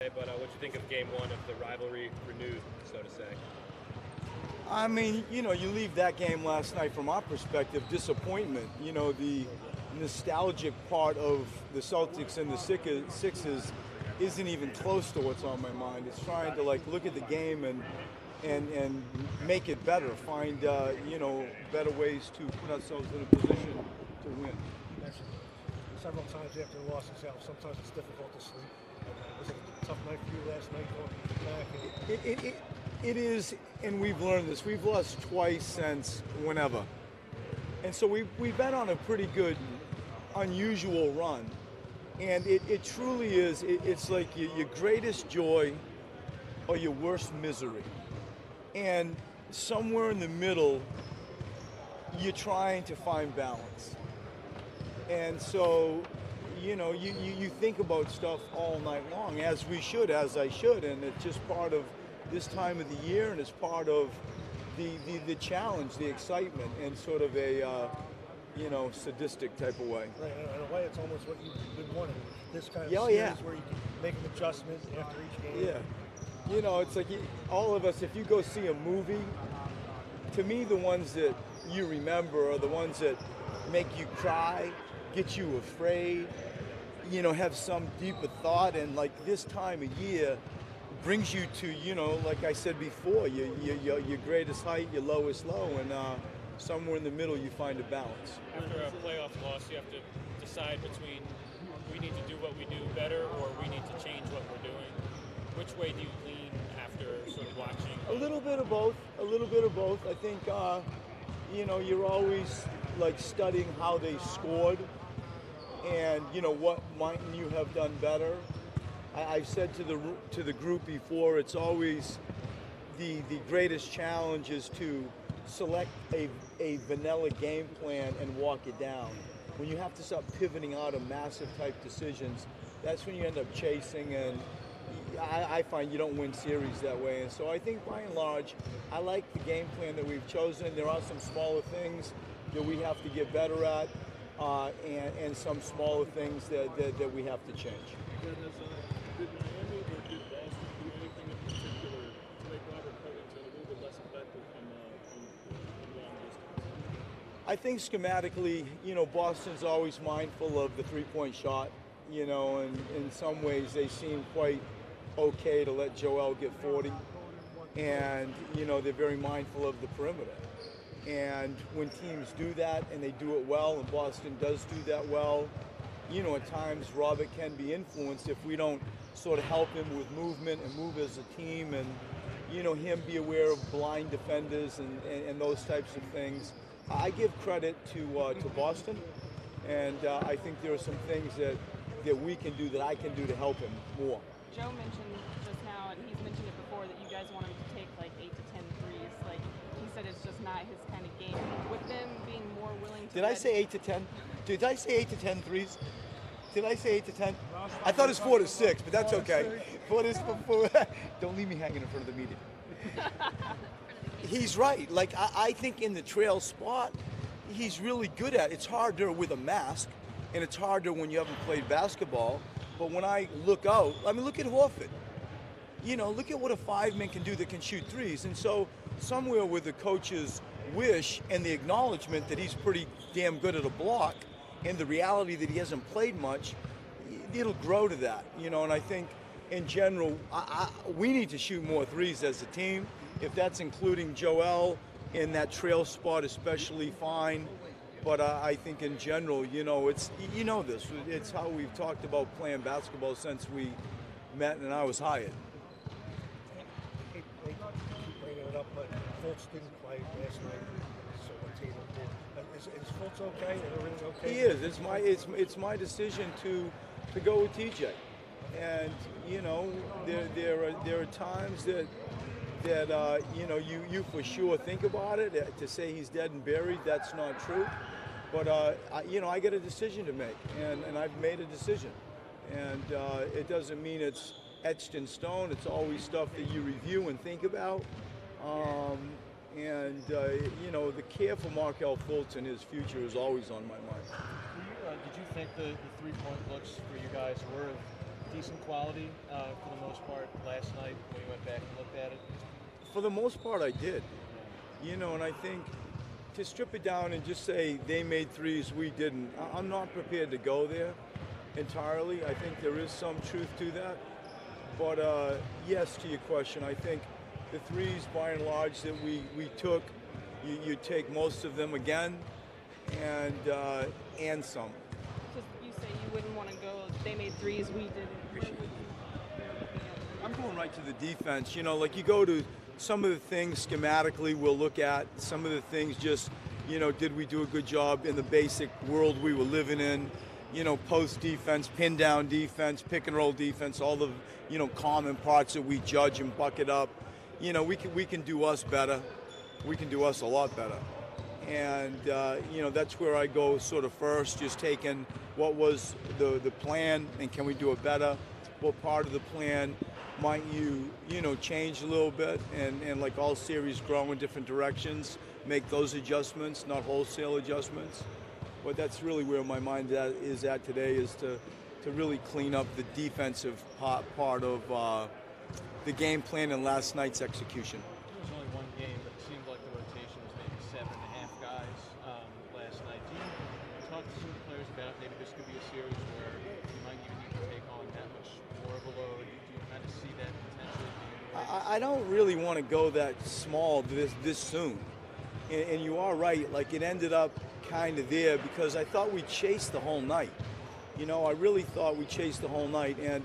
But what you think of Game 1 of the rivalry renewed, so to say? I mean, you leave that game last night from our perspective, disappointment. The nostalgic part of the Celtics and the Sixers isn't even close to what's on my mind. It's trying to look at the game and make it better, find better ways to put ourselves in a position to win. You mentioned several times after the loss itself, sometimes it's difficult to sleep. Was it a tough night for you last night going back? It is, and we've learned this. We've lost twice since whenever. And so we've been on a pretty good, unusual run. And it truly is, it's like your greatest joy or your worst misery. And somewhere in the middle, you're trying to find balance. And so, you think about stuff all night long, as I should, and it's just part of this time of the year, and it's part of the challenge, the excitement, in sort of a sadistic type of way. Right, in a way, it's almost what you've been wanting. This kind of series where you can make an adjustment after each game. Yeah, it's like all of us. If you go see a movie, to me, the ones that you remember are the ones that make you cry, get you afraid, have some deeper thought, and like this time of year brings you to, like I said before, your greatest height, your lowest low, and somewhere in the middle you find a balance. After a playoff loss, you have to decide between we need to do what we do better or we need to change what we're doing. Which way do you lean after sort of watching? A little bit of both. I think, you're always like studying how they scored and, what mightn't you have done better. I've said to the group before, it's always the greatest challenge is to select a vanilla game plan and walk it down. When you have to start pivoting out of massive type decisions, that's when you end up chasing, and I find you don't win series that way. And so I think by and large, I like the game plan that we've chosen. There are some smaller things that we have to get better at, and some smaller things that we have to change. Did Miami or did Boston do anything in particular to make Robert Covington a little bit less effective from long distance? I think schematically, Boston's always mindful of the three-point shot, and in some ways they seem quite okay to let Joel get 40. And, they're very mindful of the perimeter. And when teams do that and they do it well, and Boston does do that well, at times Robert can be influenced if we don't sort of help him with movement and move as a team, and him be aware of blind defenders and those types of things. I give credit to Boston, and I think there are some things that we can do, that I can do to help him more. Joe mentioned just now, and he's mentioned it before, that you guys want him to take like 8 to 10 threes. Like he said, it's just not his kind of game. With them being more willing to. Did I say 8 to 10? Did I say 8 to 10 threes? Did I say 8 to 10? I thought it was 4 to 6, but that's okay. 4 to 4. Don't leave me hanging in front of the media. He's right. Like, I think in the trail spot, he's really good at it. It's harder with a mask, and it's harder when you haven't played basketball. But when I look out, look at Horford. Look at what a five-man can do that can shoot threes. And so somewhere with the coach's wish and the acknowledgement that he's pretty damn good at a block, and the reality that he hasn't played much, it'll grow to that, and I think in general, we need to shoot more threes as a team. If that's including Joel in that trail spot, especially, fine. But I think in general, it's, this, it's how we've talked about playing basketball since we met and I was hired. They keep bringing it up, but Fultz didn't play last night, so what Tatum did. Is Fultz okay? Everything's okay? He is. It's my decision to go with TJ, and there are times that you for sure think about it. To say he's dead and buried, that's not true. But I get a decision to make, and I've made a decision, and it doesn't mean it's etched in stone. It's always stuff that you review and think about. The care for Markelle Fultz and his future is always on my mind. Did you think the three-point looks for you guys were decent quality for the most part last night when you went back and looked at it? For the most part, I did. You know, and I think to strip it down and just say they made threes, we didn't, I'm not prepared to go there entirely. I think there is some truth to that. But yes, to your question, I think the threes, by and large, that we took, you take most of them again, and some. Just you say you wouldn't want to go. They made threes, we didn't. I'm going right to the defense. You know, like you go to some of the things schematically we'll look at, some of the things just, you know, did we do a good job in the basic world we were living in? You know, post defense, pin down defense, pick and roll defense, all the, you know, common parts that we judge and bucket up. You know, we can do us better. We can do us a lot better. And, you know, that's where I go sort of first, just taking what was the plan and can we do it better? What part of the plan might you know, change a little bit and like all series grow in different directions, make those adjustments, not wholesale adjustments. But that's really where my mind is at today, is to really clean up the defensive part of the game plan and last night's execution. There was only one game, but it seemed like the rotation was maybe 7.5 guys last night. Do you talk to some of the players about maybe this could be a series where you might even need to take on that much more of a load? Do you kind of see that potentially being? I don't really want to go that small this soon. And you are right, like it ended up kind of there because I thought we chased the whole night. You know, I really thought we chased the whole night. And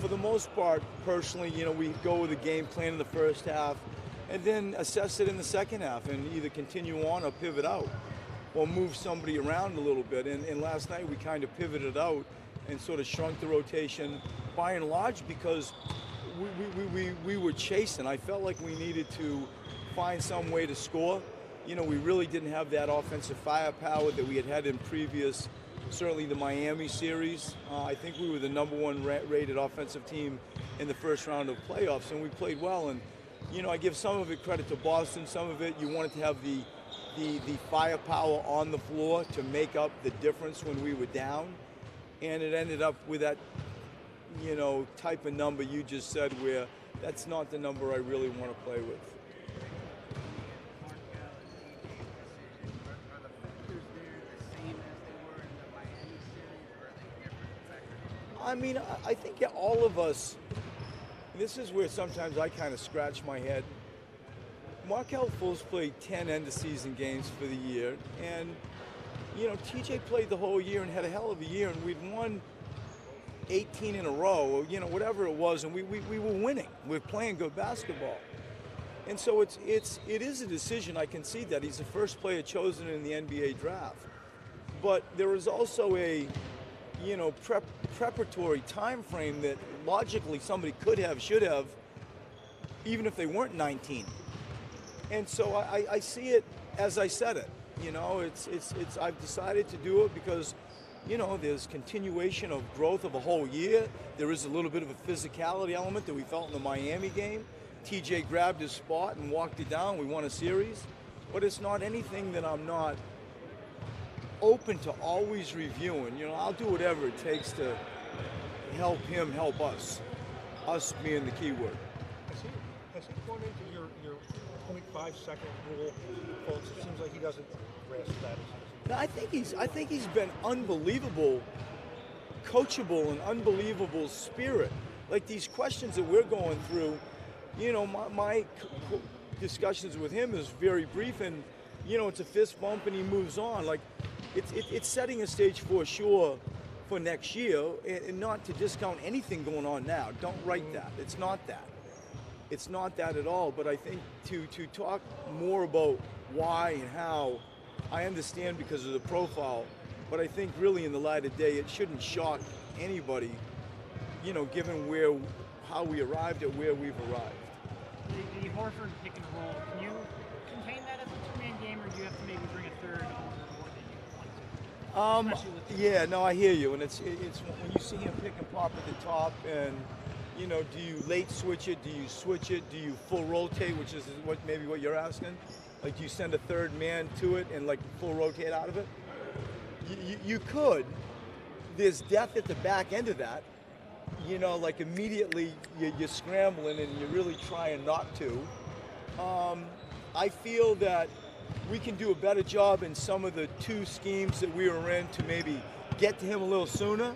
for the most part, personally, you know, we go with a game plan in the first half and then assess it in the second half and either continue on or pivot out or move somebody around a little bit. And last night we kind of pivoted out and sort of shrunk the rotation by and large because we were chasing. I felt like we needed to find some way to score. You know, we really didn't have that offensive firepower that we had in previous, certainly the Miami series. I think we were the #1 rated offensive team in the first round of playoffs, and we played well. And, you know, I give some of it credit to Boston, some of it you wanted to have the firepower on the floor to make up the difference when we were down. And it ended up with that, you know, type of number you just said where that's not the number I really want to play with. I mean, I think all of us, this is where sometimes I kind of scratch my head. Markelle Fultz played 10 end-of-season games for the year, and, you know, TJ played the whole year and had a hell of a year, and we'd won 18 in a row, or, you know, whatever it was, and we were winning. We were playing good basketball. And so it is a decision, I can see that. He's the first player chosen in the NBA draft. But there is also a, you know, preparatory time frame that logically somebody could have, should have, even if they weren't 19. And so I see it as I said it. You know, it's I've decided to do it because, you know, there's continuation of growth of a whole year. There is a little bit of a physicality element that we felt in the Miami game. TJ grabbed his spot and walked it down. We won a series. But it's not anything that I'm not open to always reviewing. You know, I'll do whatever it takes to help him help us. Us being the key word. Has he gone into your 0.5 second rule, folks? It seems like he doesn't grasp that. No, I think he's been unbelievable, coachable and unbelievable spirit. Like these questions that we're going through, you know, my discussions with him is very brief, and, you know, it's a fist bump and he moves on. Like it's setting a stage for sure for next year, and not to discount anything going on now. Don't write that. It's not that. It's not that at all. But I think to talk more about why and how, I understand because of the profile, but I think really in the light of day, it shouldn't shock anybody, you know, given how we arrived at where we've arrived. The Horford pick and roll, can you contain that as a two-man game, or do you have to maybe bring a third over more than you want to? Yeah, no, I hear you, and it's when you see him pick and pop at the top, and, you know, do you late switch it? Do you switch it? Do you full rotate, which is what you're asking? Like, do you send a third man to it and like full rotate out of it? You could. There's depth at the back end of that. you know, like immediately you're scrambling and you're really trying not to. I feel that we can do a better job in some of the two schemes that we were in to maybe get to him a little sooner.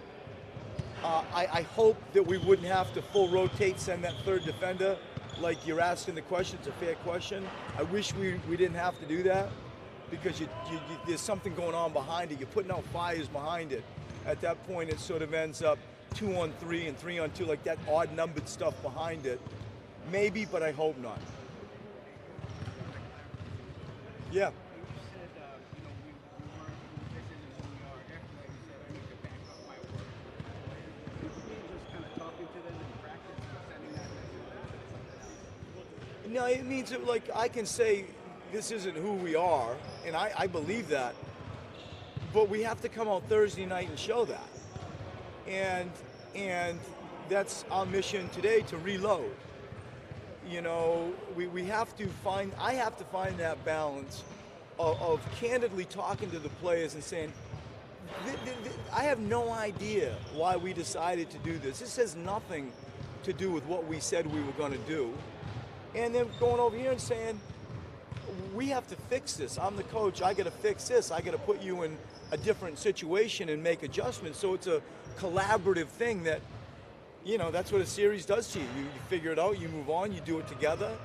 I hope that we wouldn't have to full rotate, send that third defender like you're asking the question. It's a fair question. I wish we didn't have to do that, because there's something going on behind it. You're putting out fires behind it. At that point, it sort of ends up 2-on-3 and 3-on-2, like that odd numbered stuff behind it. Maybe, but I hope not. Yeah. No, it means that, like, I can say this isn't who we are, and I believe that, but we have to come out Thursday night and show that. And that's our mission today, to reload. You know, we have to find, I have to find that balance of candidly talking to the players and saying, I have no idea why we decided to do this. This has nothing to do with what we said we were going to do. And then going over here and saying, we have to fix this. I'm the coach. I got to fix this. I got to put you in a different situation and make adjustments. So it's a collaborative thing that, you know, that's what a series does to you. You figure it out, you move on, you do it together.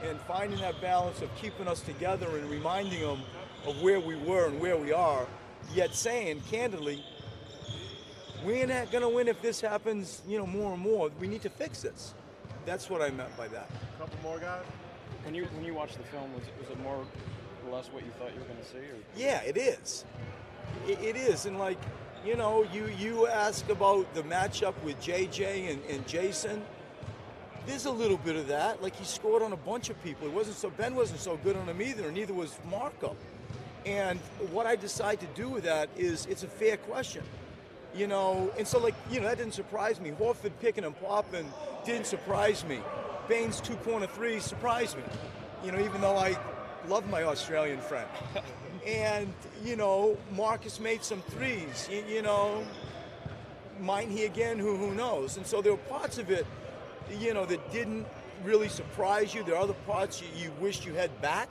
And finding that balance of keeping us together and reminding them of where we were and where we are, yet saying, candidly, we're not going to win if this happens, you know, more and more. We need to fix this. That's what I meant by that. A couple more guys? When you watched the film, was it more or less what you thought you were going to see? Or? Yeah, it is. It is. And, like, you know, you ask about the matchup with JJ and Jason. There's a little bit of that. Like, he scored on a bunch of people. Ben wasn't so good on him either, and neither was Marco. And what I decide to do with that is, it's a fair question. You know, and so, like, you know, that didn't surprise me. Horford picking and popping didn't surprise me. Baines' 2-corner threes surprised me. You know, even though I love my Australian friend. And, you know, Marcus made some threes. You know, might he again? Who knows? And so there were parts of it, you know, that didn't really surprise you. There are other parts you wished you had back.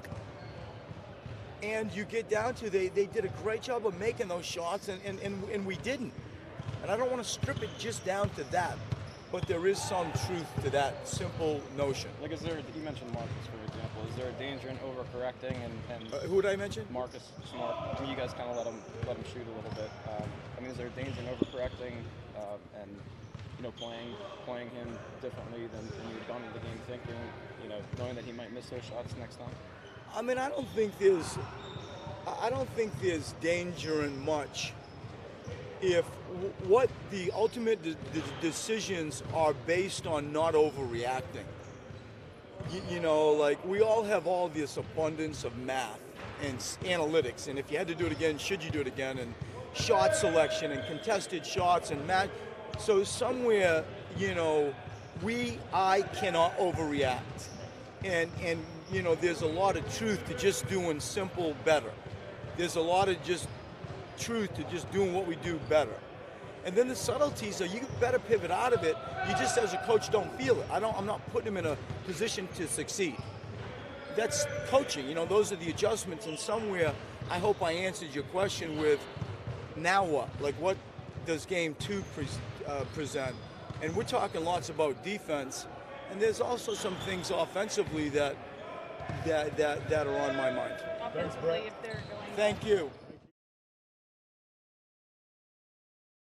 And you get down to, they did a great job of making those shots, and we didn't. And I don't want to strip it just down to that, but there is some truth to that simple notion. Like, is there, you mentioned Marcus, for example, is there a danger in overcorrecting and who did I mention? Marcus Smart. I mean, you guys kind of let him shoot a little bit. I mean, is there a danger in overcorrecting and, you know, playing him differently than you'd gone into the game thinking, you know, knowing that he might miss those shots next time? I mean, I don't think there's danger in much if what the ultimate decisions are based on not overreacting. You know, like, we all have all this abundance of math and analytics, and if you had to do it again, should you do it again, and shot selection and contested shots and match. So somewhere, you know, I cannot overreact. And you know, there's a lot of truth to just doing simple better. There's a lot of just truth to just doing what we do better. And then the subtleties are, you better pivot out of it. You just, as a coach, don't feel it. I'm not putting him in a position to succeed. That's coaching. You know, those are the adjustments. And somewhere, I hope I answered your question with, now what? Like, what does game 2 present? And we're talking lots about defense. And there's also some things offensively that are on my mind. Offensively, if they're going. Thank you.